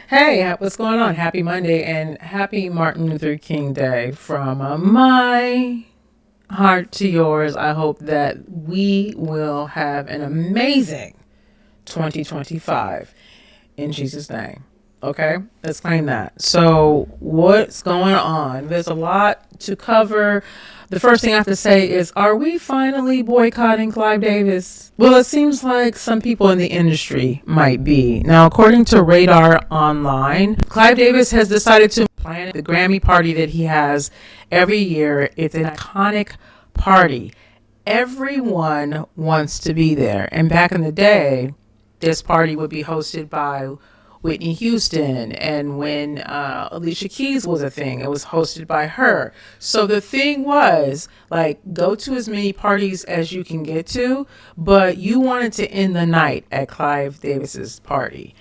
Hey, what's going on? Happy Monday and happy Martin Luther King Day from my heart to yours. I hope that we will have an amazing 2025 in Jesus' name. Okay, let's claim that. So what's going on? There's a lot to cover. The first thing I have to say is, are we finally boycotting Clive Davis? Well, it seems like some people in the industry might be. Now, according to Radar Online, Clive Davis has decided to plan the Grammy party that he has every year. It's an iconic party. Everyone wants to be there. And back in the day, this party would be hosted by Whitney Houston, and when Alicia Keys was a thing, it was hosted by her. So the thing was, like, go to as many parties as you can get to, but you wanted to end the night at Clive Davis's party.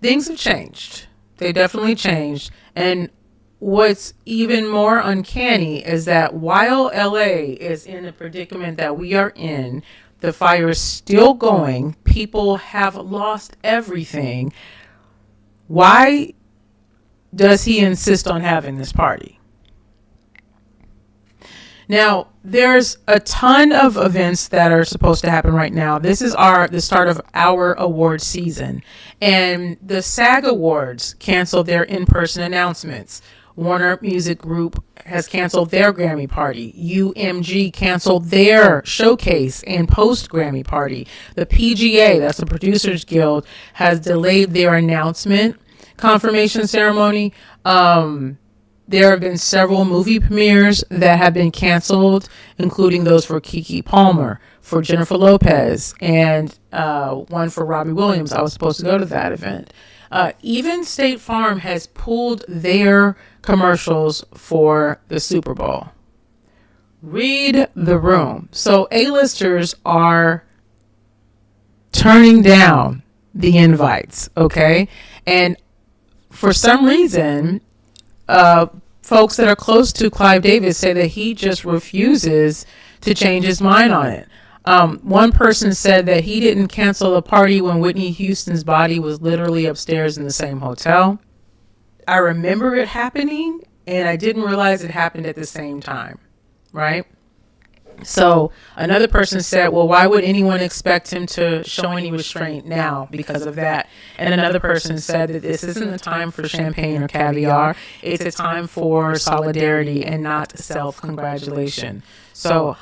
Things have changed. They definitely changed. And what's even more uncanny is that while LA is in the predicament that we are in, the fire is still going. People have lost everything. Why does he insist on having this party? Now, there's a ton of events that are supposed to happen right now. This is the start of our award season. And the SAG Awards canceled their in-person announcements. Warner Music Group has canceled their Grammy party. UMG canceled their showcase and post-Grammy party. The PGA, that's the Producers Guild, has delayed their announcement confirmation ceremony. There have been several movie premieres that have been canceled, including those for Keke Palmer, for Jennifer Lopez, and one for Robbie Williams. I was supposed to go to that event. Even State Farm has pulled their commercials for the Super Bowl. Read the room. So A-listers are turning down the invites, okay? And for some reason, folks that are close to Clive Davis say that he just refuses to change his mind on it. One person said that he didn't cancel a party when Whitney Houston's body was literally upstairs in the same hotel. I remember it happening, and I didn't realize it happened at the same time, right? So another person said, well, why would anyone expect him to show any restraint now because of that? And another person said that this isn't a time for champagne or caviar. It's a time for solidarity and not self-congratulation. So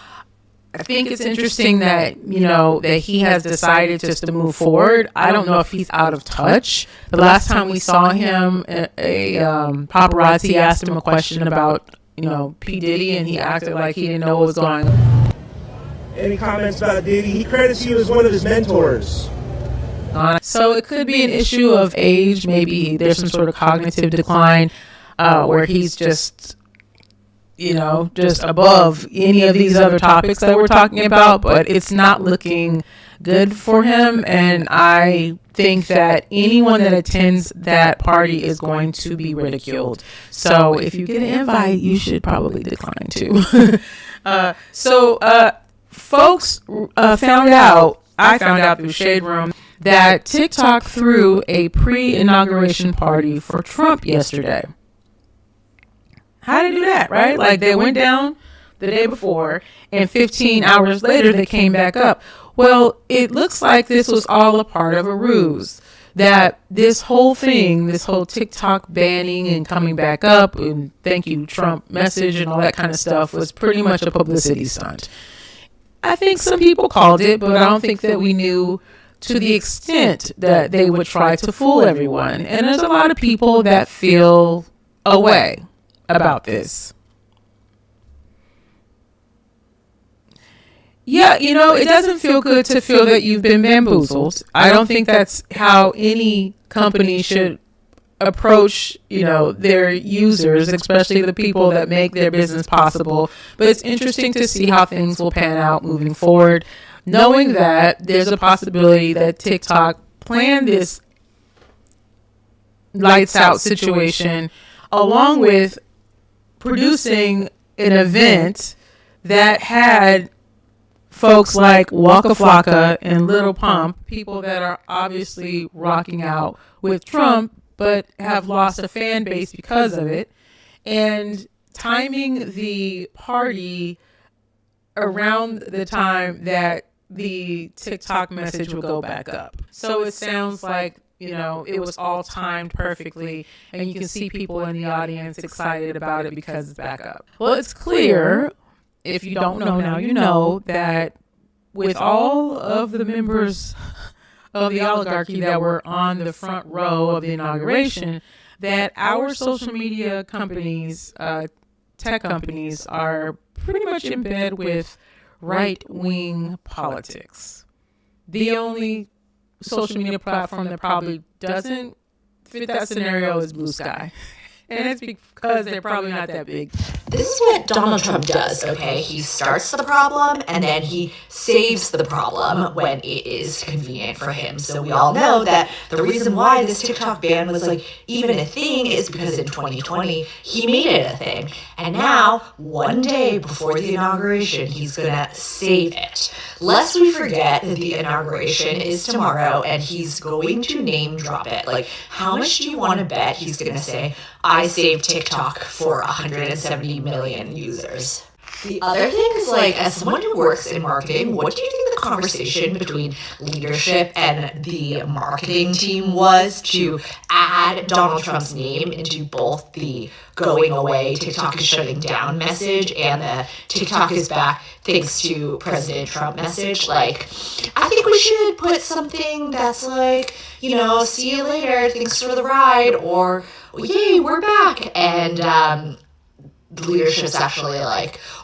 I think it's interesting that, that he has decided just to move forward. I don't know if he's out of touch. The last time we saw him, a paparazzi asked him a question about, P. Diddy, and he acted like he didn't know what was going on. Any comments about Diddy? He credits you as one of his mentors. So it could be an issue of age. Maybe there's some sort of cognitive decline where he's just above any of these other topics that we're talking about, but it's not looking good for him. And I think that anyone that attends that party is going to be ridiculed. So if you get an invite, you should probably decline too. Folks found out, I found out through Shade Room, that TikTok threw a pre-inauguration party for Trump yesterday. How did they do that, right? Like, they went down the day before, and 15 hours later, they came back up. Well, it looks like this was all a part of a ruse. That this whole thing, this whole TikTok banning and coming back up, and thank you, Trump message and all that kind of stuff, was pretty much a publicity stunt. I think some people called it, but I don't think that we knew to the extent that they would try to fool everyone. And there's a lot of people that feel a way about this. Yeah, it doesn't feel good to feel that you've been bamboozled. I don't think that's how any company should approach, their users, especially the people that make their business possible. But it's interesting to see how things will pan out moving forward, knowing that there's a possibility that TikTok planned this lights out situation along with producing an event that had folks like Waka Flocka and Little Pump, people that are obviously rocking out with Trump, but have lost a fan base because of it, and timing the party around the time that the TikTok message will go back up. So it sounds like, it was all timed perfectly, and you can see people in the audience excited about it because it's back up. Well, it's clear, if you don't know now, you know that with all of the members of the oligarchy that were on the front row of the inauguration, that our social media companies, tech companies, are pretty much in bed with right-wing politics. The only social media platform that probably doesn't fit that scenario is Blue Sky. And it's because they're probably not that big. This is what Donald Trump does, okay? He starts the problem, and then he saves the problem when it is convenient for him. So we all know that the reason why this TikTok ban was, even a thing is because in 2020, he made it a thing. And now, one day before the inauguration, he's gonna save it. Lest we forget that the inauguration is tomorrow, and he's going to name drop it. How much do you want to bet he's gonna say, I saved TikTok for 170 million users? The other thing is, as someone who works in marketing, what do you think the conversation between leadership and the marketing team was to add Donald Trump's name into both the going away, TikTok is shutting down message and the TikTok is back thanks to President Trump message? I think we should put something that's see you later, thanks for the ride, or yay, we're back. And the leadership's actually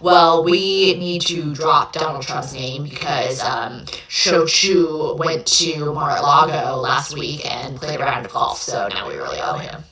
well, we need to drop Donald Trump's name because Shou Chu went to Mar-a-Lago last week and played a round of golf, so now we really owe him.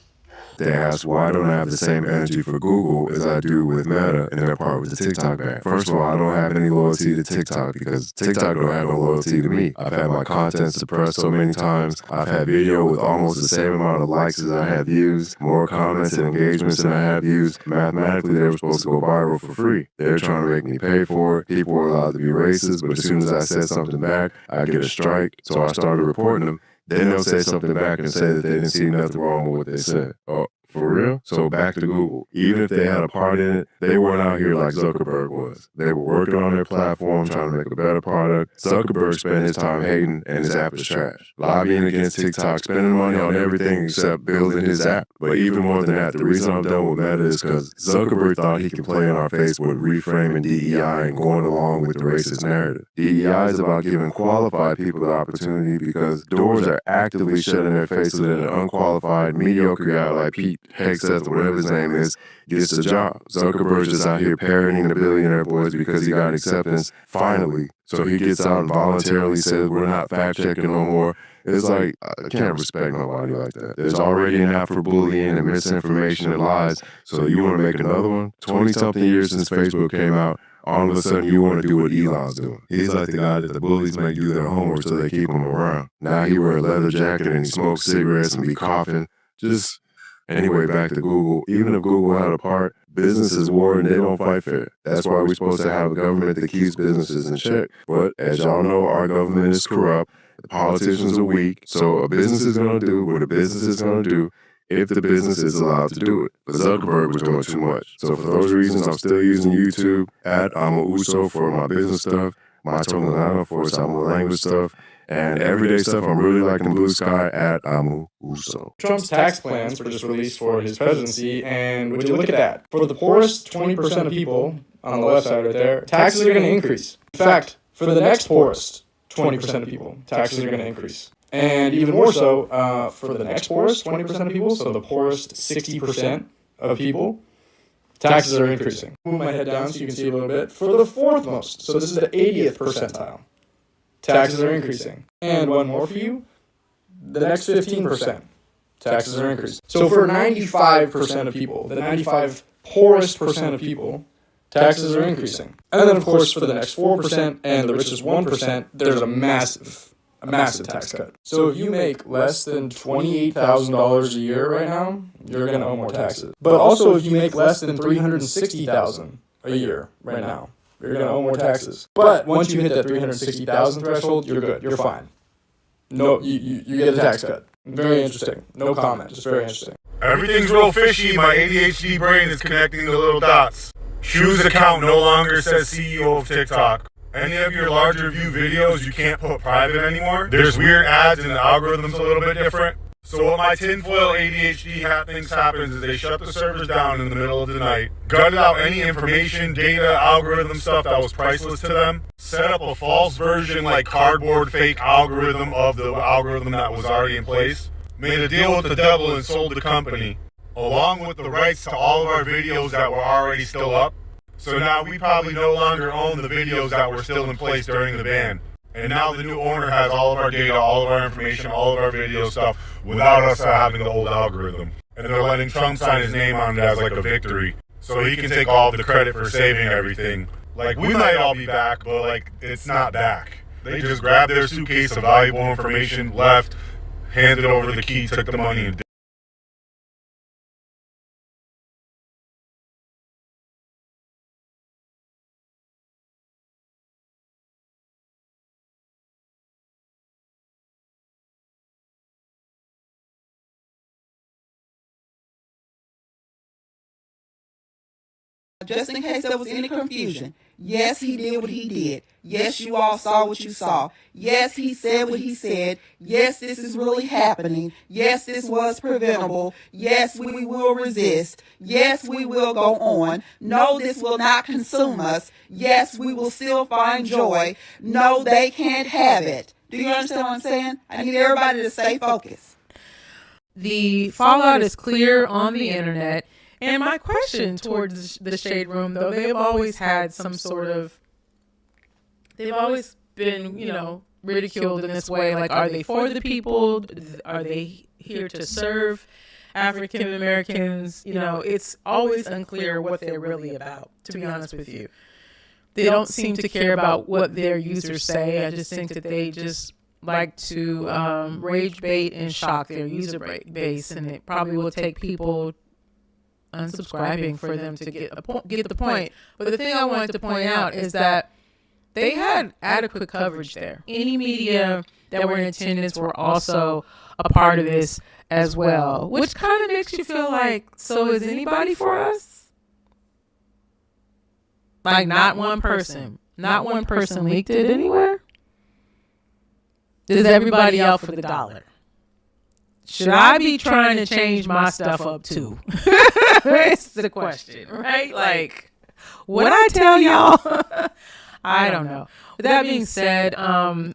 They asked why I don't have the same energy for Google as I do with Meta and their part with the TikTok ban. First of all, I don't have any loyalty to TikTok because TikTok don't have no loyalty to me. I've had my content suppressed so many times. I've had video with almost the same amount of likes as I have views, more comments and engagements than I have views. Mathematically, they were supposed to go viral for free. They're trying to make me pay for it. People were allowed to be racist, but as soon as I said something back, I'd get a strike. So I started reporting them. Then they'll say something back and say that they didn't see nothing wrong with what they said. Oh, for real? So back to Google. Even if they had a part in it, they weren't out here like Zuckerberg was. They were working on their platform, trying to make a better product. Zuckerberg spent his time hating, and his app is trash. Lobbying against TikTok, spending money on everything except building his app. But even more than that, the reason I'm done with Meta is because Zuckerberg thought he could play in our face with reframing DEI and going along with the racist narrative. DEI is about giving qualified people the opportunity because doors are actively shut in their face so that an unqualified, mediocre guy like Pete Hegseth, or whatever his name is, gets the job. Zuckerberg's just out here parroting the billionaire boys because he got acceptance, finally. So he gets out and voluntarily says, we're not fact-checking no more. It's I can't respect nobody like that. There's already an app for bullying and misinformation and lies, so you want to make another one? 20-something years since Facebook came out, all of a sudden you want to do what Elon's doing. He's like the guy that the bullies make do their homework so they keep him around. Now he wear a leather jacket and he smokes cigarettes and be coughing. Anyway, back to Google. Even if Google had a part, business is war and they don't fight fair. That's why we're supposed to have a government that keeps businesses in check. But as y'all know, our government is corrupt. The politicians are weak. So a business is going to do what a business is going to do if the business is allowed to do it. But Zuckerberg was doing too much. So for those reasons, I'm still using YouTube at Uso for my business stuff, my Tolana for some language stuff, and everyday stuff I'm really liking Blue Sky at Uso. Trump's tax plans were just released for his presidency, and would you look at that? For the poorest 20% of people on the left side right there, taxes are going to increase. In fact, for the next poorest 20% of people, taxes are going to increase. And even more so, for the next poorest 20% of people, so the poorest 60% of people, taxes are increasing. Move my head down so you can see a little bit. For the fourth most, so this is the 80th percentile, taxes are increasing. And one more for you, the next 15%, taxes are increasing. So for 95% of people, the 95 poorest percent of people, taxes are increasing. And then, of course, for the next 4% and the richest 1%, there's a massive tax cut. So if you make less than $28,000 a year right now, you're going to owe more taxes. But also if you make less than $360,000 a year right now, You're going to owe more taxes. But once you hit that 360,000 threshold, you're good. You're fine. No, you get a tax cut. Very interesting. No comment. Just very interesting. Everything's real fishy. My ADHD brain is connecting the little dots. Shu's account no longer says CEO of TikTok. Any of your larger view videos you can't put private anymore. There's weird ads and the algorithm's a little bit different. So what my tinfoil ADHD hat thinks happens is they shut the servers down in the middle of the night, gutted out any information, data, algorithm stuff that was priceless to them, set up a false version like cardboard fake algorithm of the algorithm that was already in place, made a deal with the devil and sold the company, along with the rights to all of our videos that were already still up. So now we probably no longer own the videos that were still in place during the ban. And now the new owner has all of our data, all of our information, all of our video stuff without us having the old algorithm. And they're letting Trump sign his name on it as like a victory. So he can take all of the credit for saving everything. Like, we might all be back, but like, it's not back. They just grabbed their suitcase of valuable information, left, handed over the key, took the money, and just in case there was any confusion. Yes, he did what he did. Yes, you all saw what you saw. Yes, he said what he said. Yes, this is really happening. Yes, this was preventable. Yes, we will resist. Yes, we will go on. No, this will not consume us. Yes, we will still find joy. No, they can't have it. Do you understand what I'm saying? I need everybody to stay focused. The fallout is clear on the internet. And my question towards the Shade Room, though, they've always had some sort of, they've always been, ridiculed in this way. Like, are they for the people? Are they here to serve African Americans? It's always unclear what they're really about, to be honest with you. They don't seem to care about what their users say. I just think that they just like to rage bait and shock their user base. And it probably will take people unsubscribing for them to get the point. But the thing I wanted to point out is that they had adequate coverage there. Any media that were in attendance were also a part of this as well, which kind of makes you feel like, so is anybody for us? Like, not one person leaked it anywhere? Is everybody out for the dollar? Should I be trying to change my stuff up too? It's the question, right? Like, what I tell y'all? I don't know. With that being said, I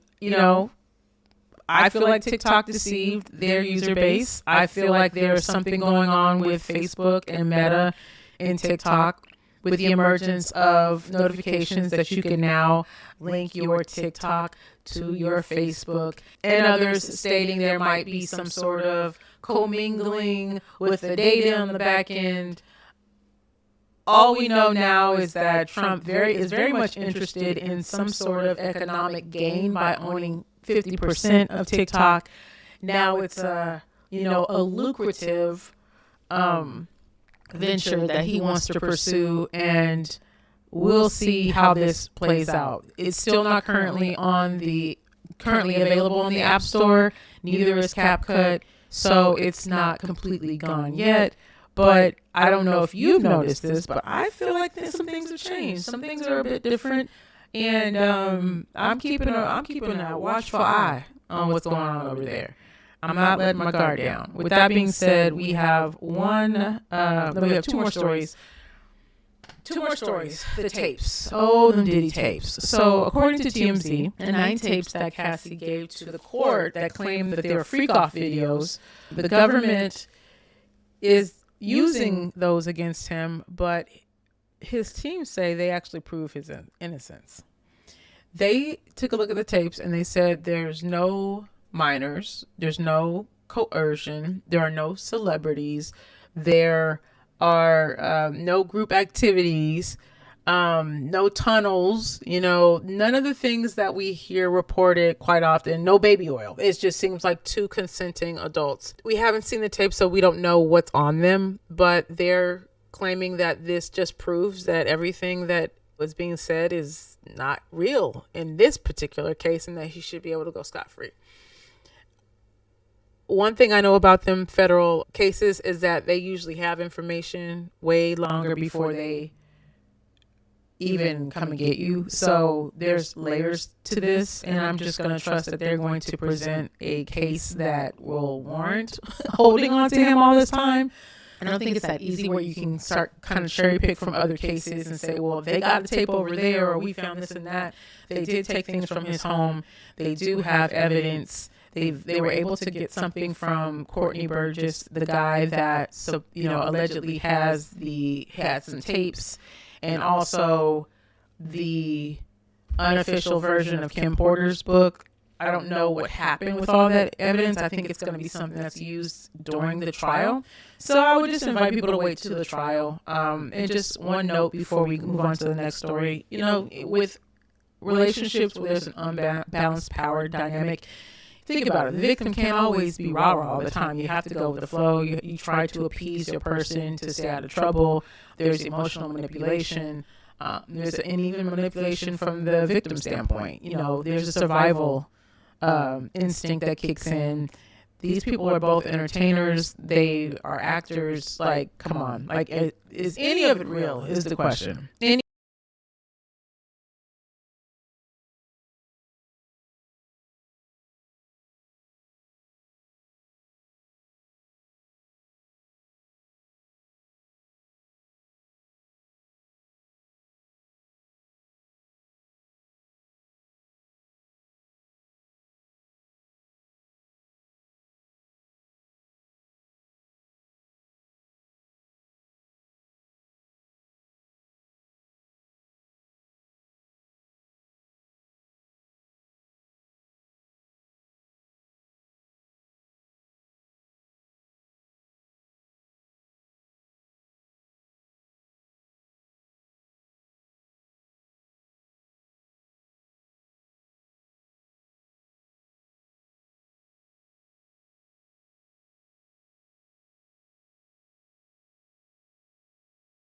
feel like TikTok deceived their user base. I feel like there's something going on with Facebook and Meta and TikTok with the emergence of notifications that you can now link your TikTok to your Facebook, and others stating there might be some sort of commingling with the data on the back end. All we know now is that Trump is very much interested in some sort of economic gain by owning 50% of TikTok. Now it's a lucrative venture that he wants to pursue, and we'll see how this plays out. It's still not currently available on the App Store. Neither is CapCut, so it's not completely gone yet. But I don't know if you've noticed this, but I feel like some things have changed. Some things are a bit different, and I'm keeping a watchful eye on what's going on over there. I'm not letting my guard down. With that being said, we have two more stories. The tapes. Oh, the Diddy tapes. So, according to TMZ, the 9 tapes that Cassie gave to the court that claimed that they were freak-off videos, the government is using those against him, but his team say they actually prove his innocence. They took a look at the tapes and they said there's no minors, there's no coercion, there are no celebrities, there are no group activities, no tunnels, none of the things that we hear reported quite often. No baby oil. It just seems like 2 consenting adults. We haven't seen the tape, so we don't know what's on them, but they're claiming that this just proves that everything that what's being said is not real in this particular case, and that he should be able to go scot-free. One thing I know about them federal cases is that they usually have information way longer before they even come and get you. So there's layers to this, and I'm just going to trust that they're going to present a case that will warrant holding on to him all this time. I don't think it's that easy where you can start kind of cherry pick from other cases and say, well, they got the tape over there, or we found this and that. They did take things from his home. They do have evidence. They were able to get something from Courtney Burgess, the guy that allegedly had some tapes, and also the unofficial version of Kim Porter's book. I don't know what happened with all that evidence. I think it's going to be something that's used during the trial. So I would just invite people to wait to the trial. And just one note before we move on to the next story. With relationships where there's an unbalanced power dynamic, think about it. The victim can't always be rah-rah all the time. You have to go with the flow. You try to appease your person to stay out of trouble. There's emotional manipulation. There's even manipulation from the victim standpoint. There's a survival instinct that kicks in. These people are both entertainers. They are actors. Like, come on. Like, is any of it real is the question.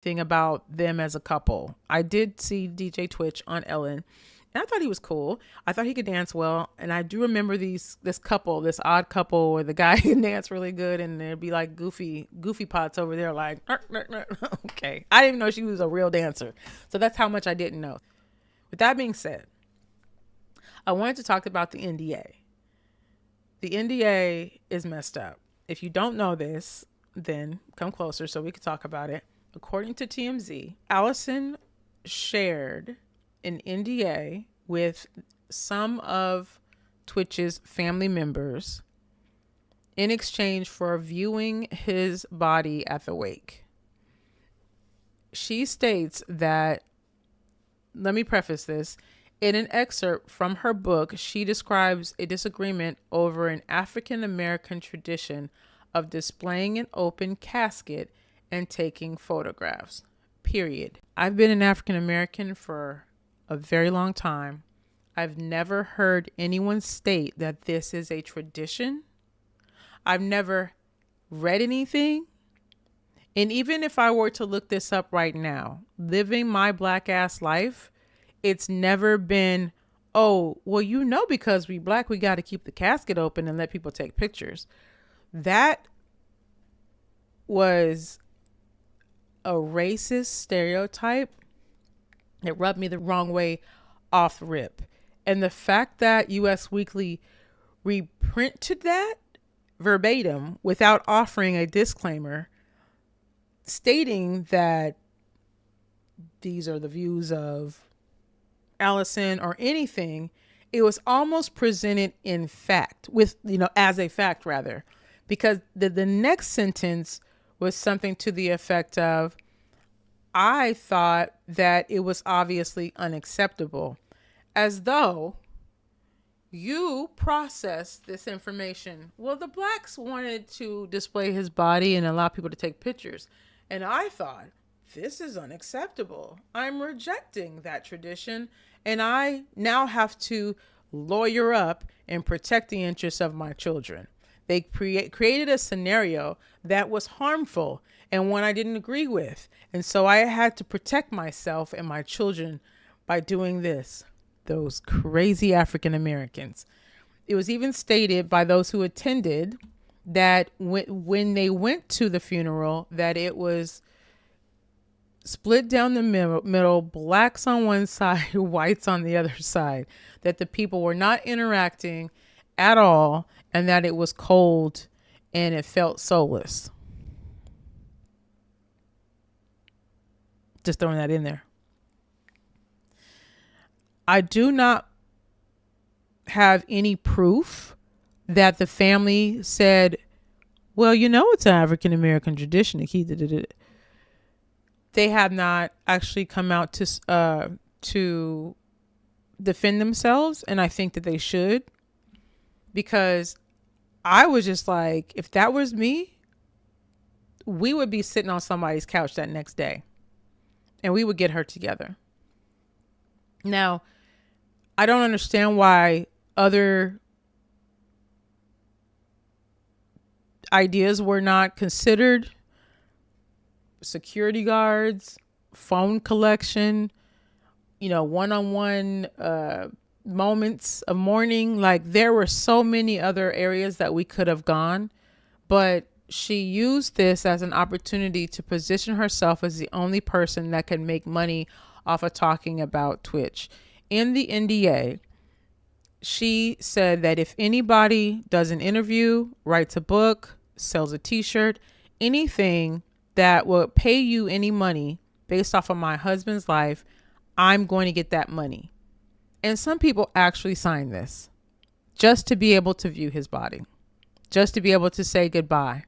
Thing about them as a couple. I did see DJ Twitch on Ellen, and I thought he was cool. I thought he could dance well, and I do remember this odd couple where the guy can dance really good, and there'd be like goofy pots over there like, okay. I didn't even know she was a real dancer. So that's how much I didn't know. With that being said, I wanted to talk about the NDA. The NDA is messed up. If you don't know this, then come closer so we can talk about it. According to TMZ, Allison shared an NDA with some of Twitch's family members in exchange for viewing his body at the wake. She states that, let me preface this, in an excerpt from her book, she describes a disagreement over an African American tradition of displaying an open casket and taking photographs, period. I've been an African American for a very long time. I've never heard anyone state that this is a tradition. I've never read anything. And even if I were to look this up right now, living my black ass life, it's never been, oh, well, because we black, we got to keep the casket open and let people take pictures. That was a racist stereotype. It rubbed me the wrong way off rip. And the fact that US Weekly reprinted that verbatim without offering a disclaimer stating that these are the views of Allison or anything, it was almost presented in fact, as a fact rather, because the next sentence was something to the effect of, I thought that it was obviously unacceptable, as though you processed this information. Well, the blacks wanted to display his body and allow people to take pictures. And I thought, this is unacceptable. I'm rejecting that tradition. And I now have to lawyer up and protect the interests of my children. They created a scenario that was harmful and one I didn't agree with. And so I had to protect myself and my children by doing this. Those crazy African Americans. It was even stated by those who attended that when they went to the funeral, that it was split down the middle, blacks on one side, whites on the other side, that the people were not interacting at all, and that it was cold and it felt soulless. Just throwing that in there. I do not have any proof that the family said, well, it's an African American tradition to keep it. They have not actually come out to defend themselves, and I think that they should, because I was just like, if that was me, we would be sitting on somebody's couch that next day, and we would get her together. Now, I don't understand why other ideas were not considered. Security guards, phone collection, one-on-one moments of mourning. Like, there were so many other areas that we could have gone, but she used this as an opportunity to position herself as the only person that can make money off of talking about Twitch. In the NDA, she said that if anybody does an interview, writes a book, sells a t-shirt, anything that will pay you any money based off of my husband's life, I'm going to get that money. And some people actually sign this just to be able to view his body, just to be able to say goodbye.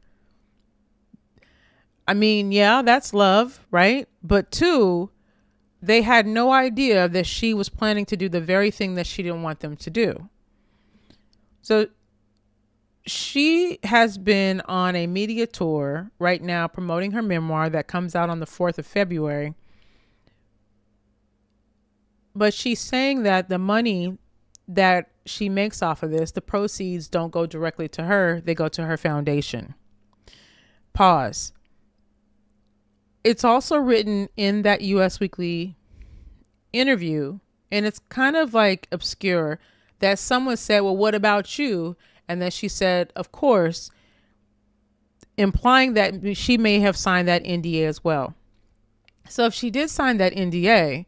I mean, yeah, that's love, right? But two, they had no idea that she was planning to do the very thing that she didn't want them to do. So she has been on a media tour right now promoting her memoir that comes out on the 4th of February. But she's saying that the money that she makes off of this, the proceeds don't go directly to her. They go to her foundation. Pause. It's also written in that US Weekly interview, and it's kind of like obscure, that someone said, well, what about you? And then she said, of course, implying that she may have signed that NDA as well. So if she did sign that NDA,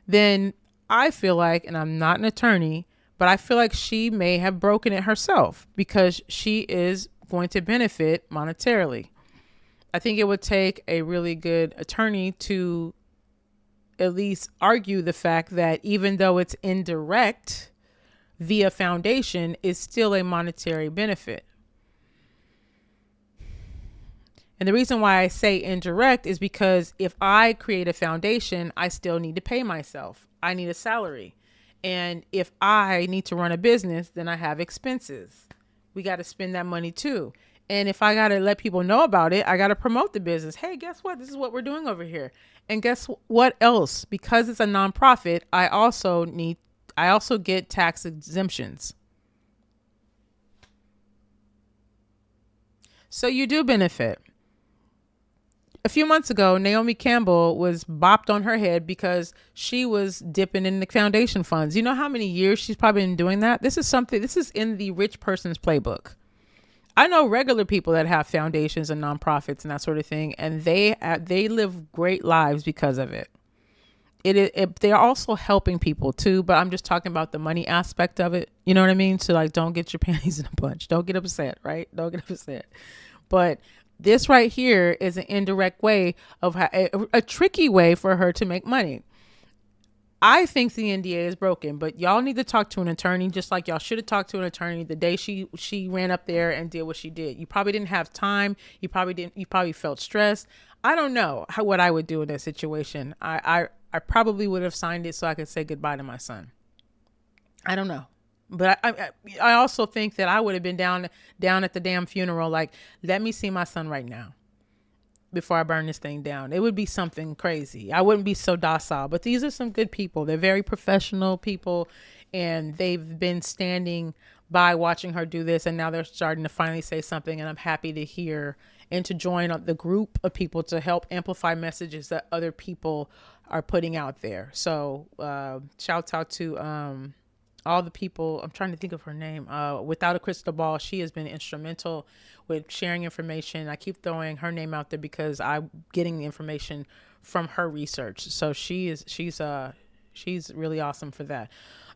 then I feel like, and I'm not an attorney, but I feel like she may have broken it herself because she is going to benefit monetarily. I think it would take a really good attorney to at least argue the fact that even though it's indirect via foundation, is still a monetary benefit. And the reason why I say indirect is because if I create a foundation, I still need to pay myself. I need a salary. And if I need to run a business, then I have expenses. We got to spend that money too. And if I got to let people know about it, I got to promote the business. Hey, guess what? This is what we're doing over here. And guess what else? Because it's a nonprofit, I also get tax exemptions. So you do benefit. A few months ago, Naomi Campbell was bopped on her head because she was dipping in the foundation funds. You know how many years she's probably been doing that? This is in the rich person's playbook. I know regular people that have foundations and nonprofits and that sort of thing, and they live great lives because of it. They're also helping people too, but I'm just talking about the money aspect of it. You know what I mean? So like, don't get your panties in a bunch. Don't get upset, right? Don't get upset. But this right here is an indirect way of a tricky way for her to make money. I think the NDA is broken, but y'all need to talk to an attorney, just like y'all should have talked to an attorney the day she ran up there and did what she did. You probably didn't have time. You probably felt stressed. I don't know what I would do in that situation. I probably would have signed it so I could say goodbye to my son. I don't know. But I also think that I would have been down at the damn funeral, like, let me see my son right now before I burn this thing down. It would be something crazy. I wouldn't be so docile. But these are some good people. They're very professional people, and they've been standing by watching her do this, and now they're starting to finally say something, and I'm happy to hear and to join the group of people to help amplify messages that other people are putting out there. So shouts out to all the people. I'm trying to think of her name. Without a Crystal Ball, she has been instrumental with sharing information. I keep throwing her name out there because I'm getting the information from her research. So she's really awesome for that.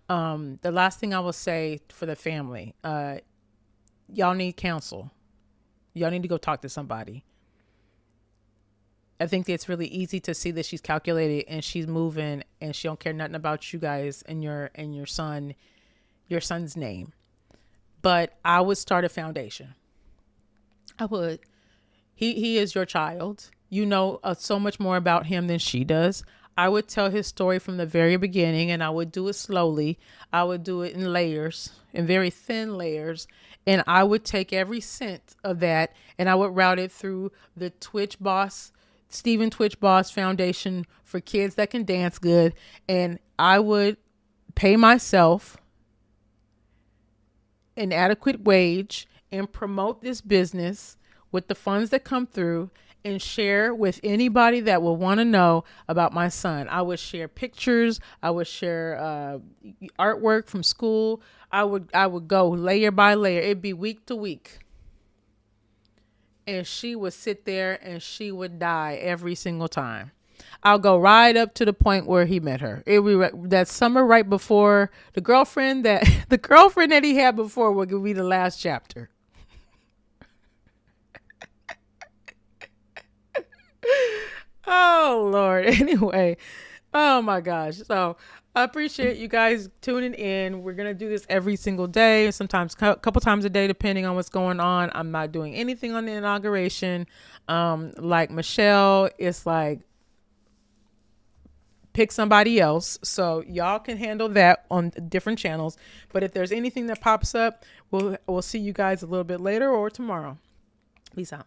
The last thing I will say for the family, y'all need counsel. Y'all need to go talk to somebody. I think it's really easy to see that she's calculated and she's moving and she don't care nothing about you guys and your son's name. But I would start a foundation. I would. He is your child. You know so much more about him than she does. I would tell his story from the very beginning, and I would do it slowly. I would do it in layers, in very thin layers. And I would take every cent of that and I would route it through the Stephen Twitch Boss Foundation for kids that can dance good. And I would pay myself an adequate wage and promote this business with the funds that come through and share with anybody that will want to know about my son. I would share pictures. I would share artwork from school. I would go layer by layer. It'd be week to week. And she would sit there and she would die every single time. I'll go right up to the point where he met her. It would be that summer right before the girlfriend that he had before would be the last chapter. Oh Lord. Anyway, oh my gosh. So I appreciate you guys tuning in. We're gonna do this every single day, sometimes a couple times a day, depending on what's going on. I'm not doing anything on the inauguration. Like Michelle, it's like pick somebody else. So y'all can handle that on different channels. But if there's anything that pops up, we'll see you guys a little bit later or tomorrow. Peace out.